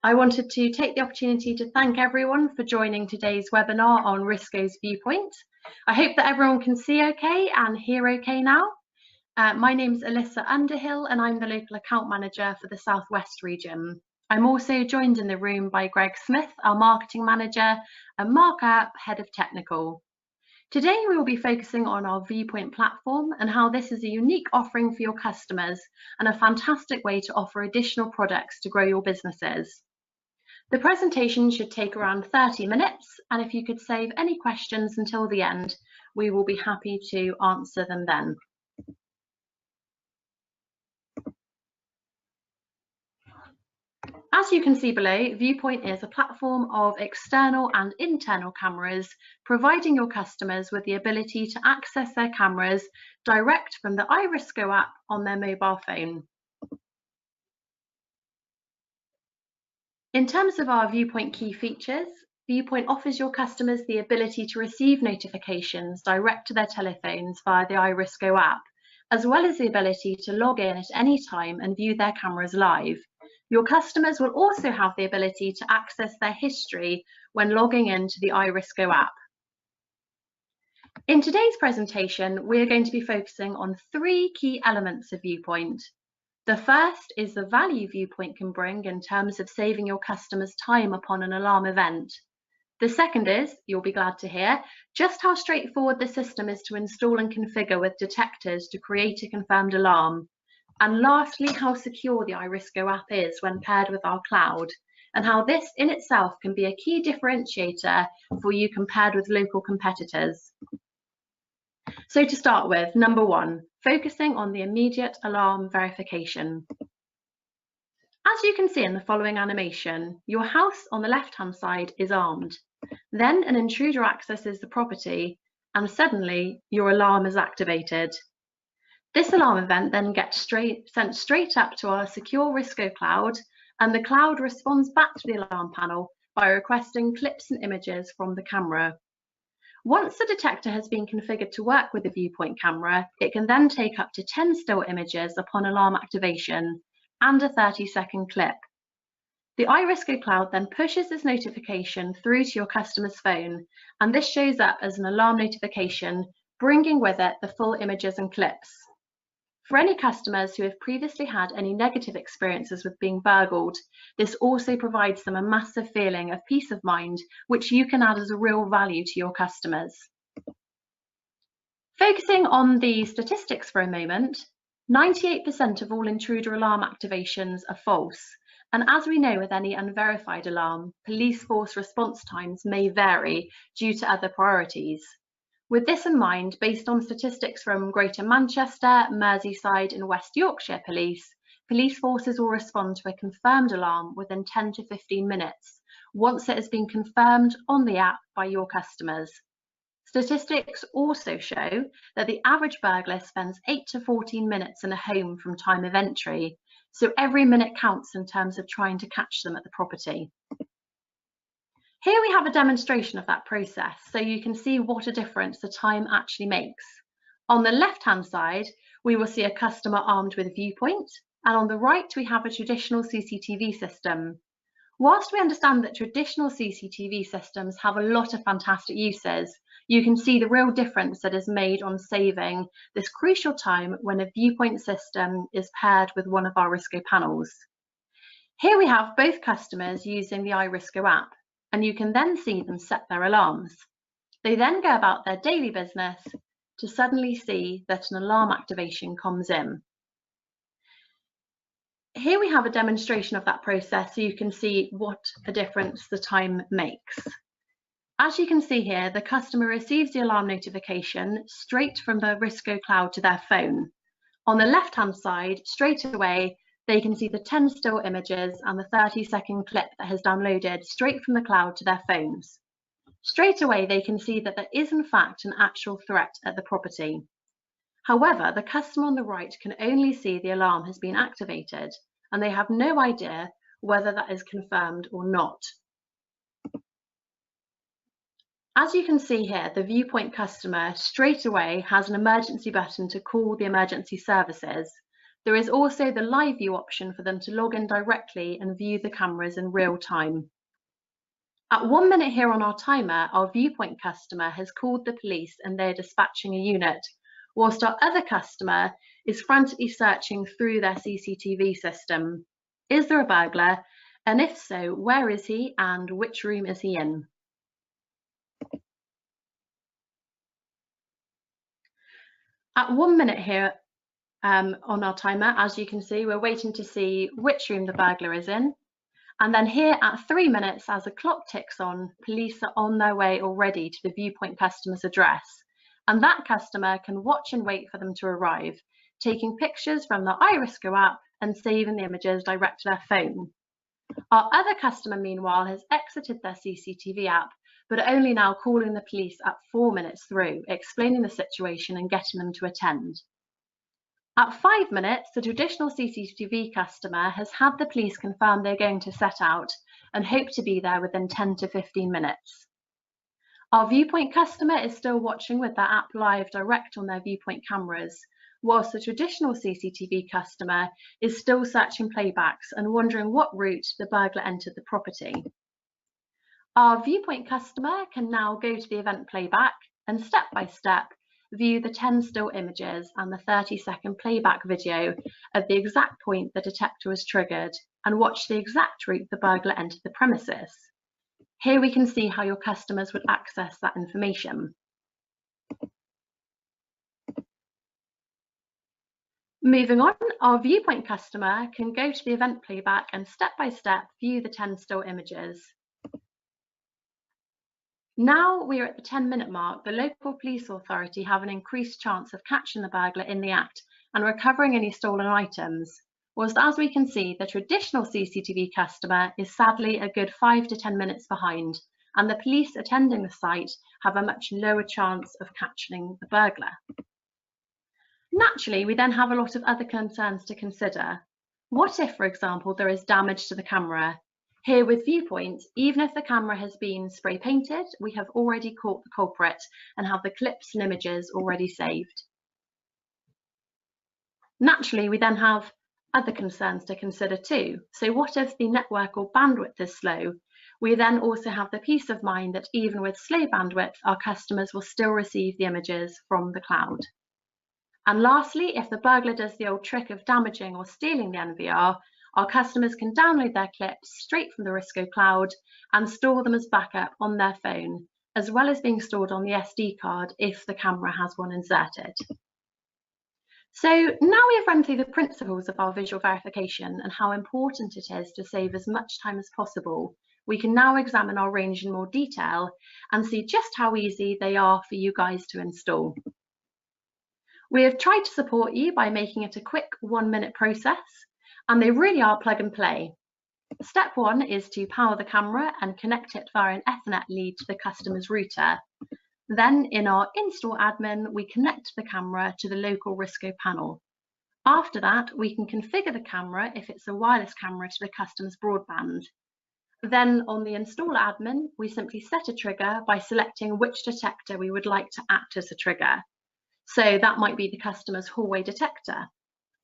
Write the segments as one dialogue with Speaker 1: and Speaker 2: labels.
Speaker 1: I wanted to take the opportunity to thank everyone for joining today's webinar on Risco's VUpoint. I hope that everyone can see okay and hear okay now. My name's Alyssa Underhill and I'm the local account manager for the Southwest region. I'm also joined in the room by Greg Smith, our marketing manager, and Mark Earp, head of technical. Today we will be focusing on our VUpoint platform and how this is a unique offering for your customers and a fantastic way to offer additional products to grow your businesses. The presentation should take around 30 minutes, and if you could save any questions until the end, we will be happy to answer them then. As you can see below, VUpoint is a platform of external and internal cameras, providing your customers with the ability to access their cameras direct from the iRisco app on their mobile phone. In terms of our VUpoint key features, VUpoint offers your customers the ability to receive notifications direct to their telephones via the iRisco app, as well as the ability to log in at any time and view their cameras live. Your customers will also have the ability to access their history when logging into the iRisco app. In today's presentation, we are going to be focusing on 3 key elements of VUpoint. The first is the value VUpoint can bring in terms of saving your customers time upon an alarm event. The second is, you'll be glad to hear, just how straightforward the system is to install and configure with detectors to create a confirmed alarm. And lastly, how secure the iRisco app is when paired with our cloud, and how this in itself can be a key differentiator for you compared with local competitors. So to start with, number 1, focusing on the immediate alarm verification. As you can see in the following animation, your house on the left-hand side is armed. Then an intruder accesses the property and suddenly your alarm is activated. This alarm event then gets sent straight up to our secure Risco cloud, and the cloud responds back to the alarm panel by requesting clips and images from the camera. Once the detector has been configured to work with the VUpoint camera, it can then take up to 10 still images upon alarm activation and a 30-second clip. The iRisco cloud then pushes this notification through to your customer's phone, and this shows up as an alarm notification, bringing with it the full images and clips. For any customers who have previously had any negative experiences with being burgled, this also provides them a massive feeling of peace of mind, which you can add as a real value to your customers. Focusing on the statistics for a moment, 98% of all intruder alarm activations are false. And as we know with any unverified alarm, police force response times may vary due to other priorities. With this in mind, based on statistics from Greater Manchester, Merseyside and West Yorkshire police forces will respond to a confirmed alarm within 10 to 15 minutes, once it has been confirmed on the app by your customers. Statistics also show that the average burglar spends 8 to 14 minutes in a home from time of entry, so every minute counts in terms of trying to catch them at the property. Here we have a demonstration of that process, so you can see what a difference the time actually makes. On the left-hand side, we will see a customer armed with a VUpoint, and on the right, we have a traditional CCTV system. Whilst we understand that traditional CCTV systems have a lot of fantastic uses, you can see the real difference that is made on saving this crucial time when a VUpoint system is paired with one of our Risco panels. Here we have both customers using the iRisco app, and you can then see them set their alarms. They then go about their daily business to suddenly see that an alarm activation comes in. Here we have a demonstration of that process so you can see what a difference the time makes. As you can see here, the customer receives the alarm notification straight from the Risco cloud to their phone. On the left-hand side, straight away, they can see the 10 still images and the 30-second clip that has downloaded straight from the cloud to their phones. Straight away, they can see that there is in fact an actual threat at the property. However, the customer on the right can only see the alarm has been activated, and they have no idea whether that is confirmed or not. As you can see here, the VUpoint customer straight away has an emergency button to call the emergency services. There is also the live view option for them to log in directly and view the cameras in real time. At 1 minute here on our timer, our VUpoint customer has called the police and they're dispatching a unit, whilst our other customer is frantically searching through their CCTV system. Is there a burglar? And if so, where is he and which room is he in? At 1 minute here on our timer, as you can see, we're waiting to see which room the burglar is in. And then here at 3 minutes, as the clock ticks on, police are on their way already to the VUpoint customer's address. And that customer can watch and wait for them to arrive, taking pictures from the iRisco app and saving the images direct to their phone. Our other customer, meanwhile, has exited their CCTV app, but are only now calling the police at 4 minutes through, explaining the situation and getting them to attend. At 5 minutes, the traditional CCTV customer has had the police confirm they're going to set out and hope to be there within 10 to 15 minutes. Our VUpoint customer is still watching with their app live direct on their VUpoint cameras, whilst the traditional CCTV customer is still searching playbacks and wondering what route the burglar entered the property. Our VUpoint customer can now go to the event playback and step by step view the 10 still images and the 30-second playback video of the exact point the detector was triggered and watch the exact route the burglar entered the premises. Here we can see how your customers would access that information. Moving on, our VUpoint customer can go to the event playback and step by step view the 10 still images. Now we are at the 10-minute mark, the local police authority have an increased chance of catching the burglar in the act and recovering any stolen items, whilst as we can see, the traditional CCTV customer is sadly a good 5 to 10 minutes behind, and the police attending the site have a much lower chance of catching the burglar. Naturally, we then have a lot of other concerns to consider. What if, for example, there is damage to the camera? Here with VUpoint, even if the camera has been spray painted, we have already caught the culprit and have the clips and images already saved. Naturally, we then have other concerns to consider too. So what if the network or bandwidth is slow? We then also have the peace of mind that even with slow bandwidth, our customers will still receive the images from the cloud. And lastly, if the burglar does the old trick of damaging or stealing the NVR, our customers can download their clips straight from the Risco cloud and store them as backup on their phone, as well as being stored on the SD card if the camera has one inserted. So now we have run through the principles of our visual verification and how important it is to save as much time as possible, we can now examine our range in more detail and see just how easy they are for you guys to install. We have tried to support you by making it a quick 1-minute process, and they really are plug and play. Step 1 is to power the camera and connect it via an Ethernet lead to the customer's router. Then in our install admin, we connect the camera to the local Risco panel. After that, we can configure the camera if it's a wireless camera to the customer's broadband. Then on the install admin, we simply set a trigger by selecting which detector we would like to act as a trigger. So that might be the customer's hallway detector.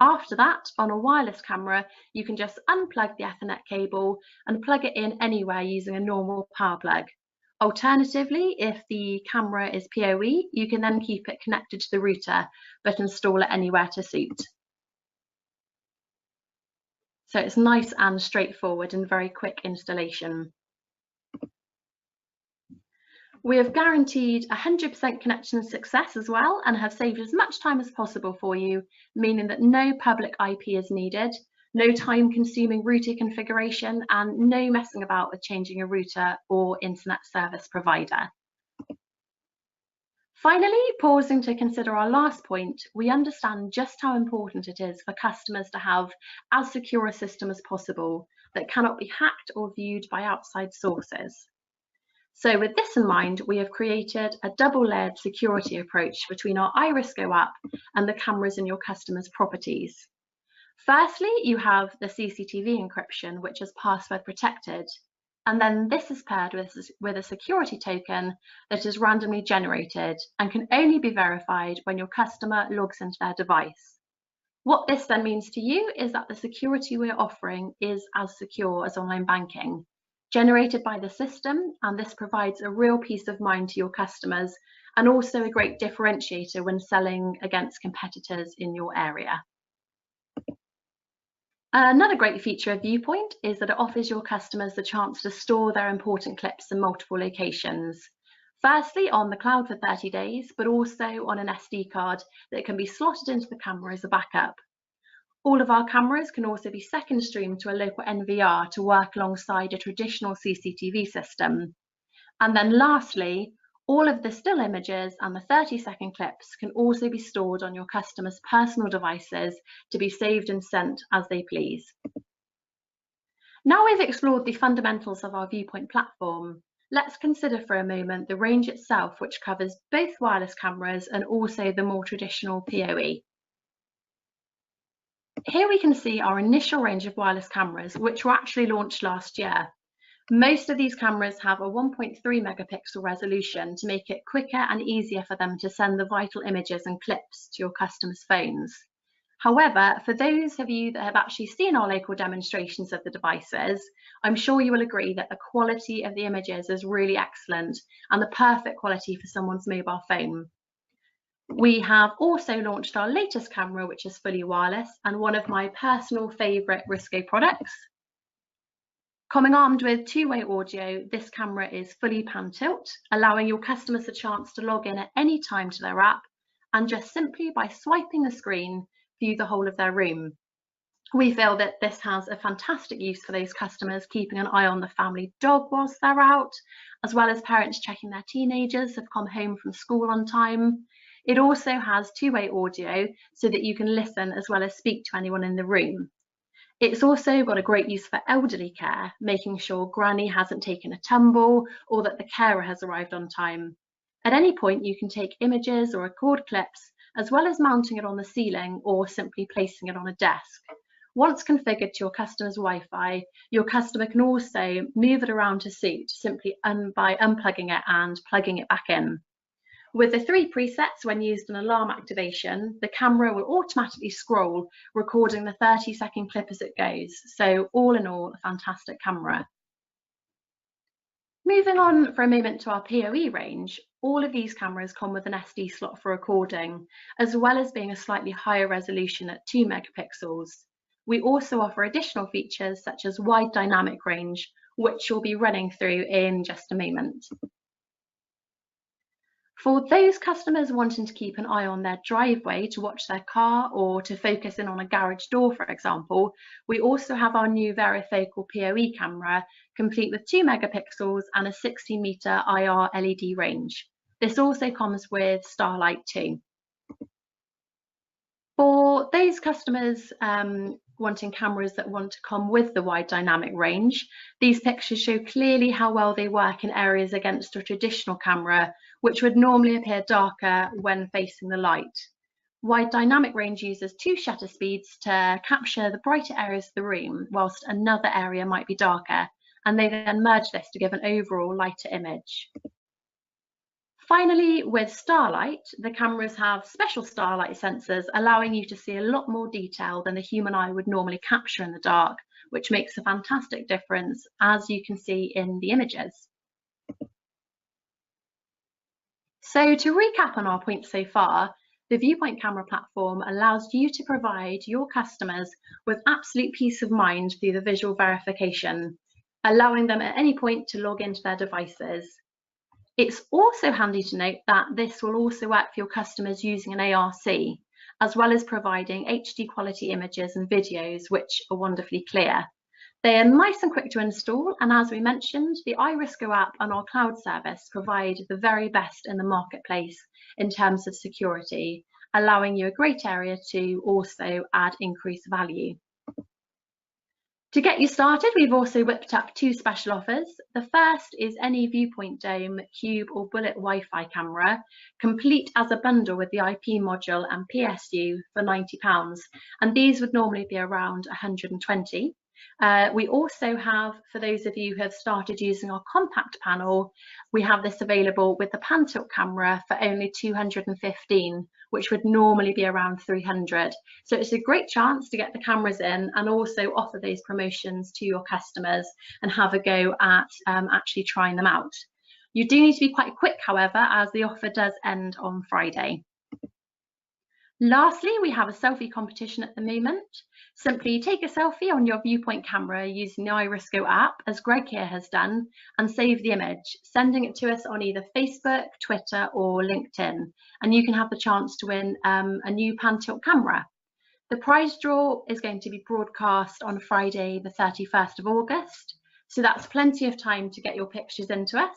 Speaker 1: After that, on a wireless camera, you can just unplug the Ethernet cable and plug it in anywhere using a normal power plug. Alternatively, if the camera is PoE, you can then keep it connected to the router, but install it anywhere to suit. So it's nice and straightforward and very quick installation. We have guaranteed 100% connection success as well and have saved as much time as possible for you, meaning that no public IP is needed, no time-consuming router configuration, and no messing about with changing a router or internet service provider. Finally, pausing to consider our last point, we understand just how important it is for customers to have as secure a system as possible that cannot be hacked or viewed by outside sources. So with this in mind, we have created a double-layered security approach between our iRisco app and the cameras in your customers' properties. Firstly, you have the CCTV encryption, which is password protected, and then this is paired with a security token that is randomly generated and can only be verified when your customer logs into their device. What this then means to you is that the security we're offering is as secure as online banking, generated by the system, and this provides a real peace of mind to your customers and also a great differentiator when selling against competitors in your area. Another great feature of VUpoint is that it offers your customers the chance to store their important clips in multiple locations. Firstly, on the cloud for 30 days, but also on an SD card that can be slotted into the camera as a backup. All of our cameras can also be second streamed to a local NVR to work alongside a traditional CCTV system. And then lastly, all of the still images and the 30-second clips can also be stored on your customers' personal devices to be saved and sent as they please. Now we've explored the fundamentals of our VUpoint platform, let's consider for a moment the range itself, which covers both wireless cameras and also the more traditional PoE. Here we can see our initial range of wireless cameras, which were actually launched last year. Most of these cameras have a 1.3 megapixel resolution to make it quicker and easier for them to send the vital images and clips to your customers' phones. However, for those of you that have actually seen our local demonstrations of the devices, I'm sure you will agree that the quality of the images is really excellent and the perfect quality for someone's mobile phone. We have also launched our latest camera, which is fully wireless and one of my personal favourite Risco products. Coming armed with two-way audio, this camera is fully pan tilt, allowing your customers a chance to log in at any time to their app and just simply by swiping the screen, view the whole of their room. We feel that this has a fantastic use for those customers keeping an eye on the family dog whilst they're out, as well as parents checking their teenagers have come home from school on time. It also has two-way audio so that you can listen as well as speak to anyone in the room. It's also got a great use for elderly care, making sure granny hasn't taken a tumble or that the carer has arrived on time. At any point, you can take images or record clips, as well as mounting it on the ceiling or simply placing it on a desk. Once configured to your customer's Wi-Fi, your customer can also move it around to suit simply by unplugging it and plugging it back in. With the 3 presets, when used in alarm activation, the camera will automatically scroll, recording the 30-second clip as it goes. So all in all, a fantastic camera. Moving on for a moment to our PoE range, all of these cameras come with an SD slot for recording, as well as being a slightly higher resolution at 2 megapixels. We also offer additional features such as wide dynamic range, which we'll be running through in just a moment. For those customers wanting to keep an eye on their driveway to watch their car or to focus in on a garage door, for example, we also have our new varifocal PoE camera, complete with 2 megapixels and a 60-meter IR LED range. This also comes with Starlight too. For those customers wanting cameras that want to come with the wide dynamic range, these pictures show clearly how well they work in areas against a traditional camera, which would normally appear darker when facing the light. Wide dynamic range uses 2 shutter speeds to capture the brighter areas of the room, whilst another area might be darker, and they then merge this to give an overall lighter image. Finally, with Starlight, the cameras have special Starlight sensors, allowing you to see a lot more detail than the human eye would normally capture in the dark, which makes a fantastic difference, as you can see in the images. So to recap on our points so far, the VUpoint camera platform allows you to provide your customers with absolute peace of mind through the visual verification, allowing them at any point to log into their devices. It's also handy to note that this will also work for your customers using an ARC, as well as providing HD quality images and videos, which are wonderfully clear. They are nice and quick to install, and as we mentioned, the iRisco app and our cloud service provide the very best in the marketplace in terms of security, allowing you a great area to also add increased value. To get you started, we've also whipped up 2 special offers. The first is any VUpoint Dome, Cube or Bullet Wi-Fi camera, complete as a bundle with the IP module and PSU for £90, and these would normally be around £120. We also have, for those of you who have started using our compact panel, we have this available with the pan tilt camera for only 215, which would normally be around 300. So it's a great chance to get the cameras in and also offer those promotions to your customers and have a go at actually trying them out. You do need to be quite quick, however, as the offer does end on Friday. Lastly, we have a selfie competition at the moment. Simply take a selfie on your VUpoint camera using the Irisco app, as Greg here has done, and save the image, sending it to us on either Facebook, Twitter or LinkedIn. And you can have the chance to win a new pan tilt camera. The prize draw is going to be broadcast on Friday, the 31st of August. So that's plenty of time to get your pictures into us.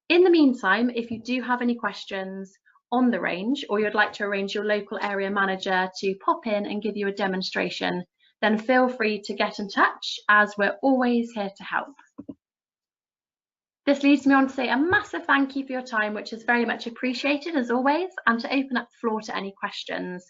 Speaker 1: In the meantime, if you do have any questions on the range, or you'd like to arrange your local area manager to pop in and give you a demonstration, then feel free to get in touch, as we're always here to help. This leads me on to say a massive thank you for your time, which is very much appreciated as always, and to open up the floor to any questions.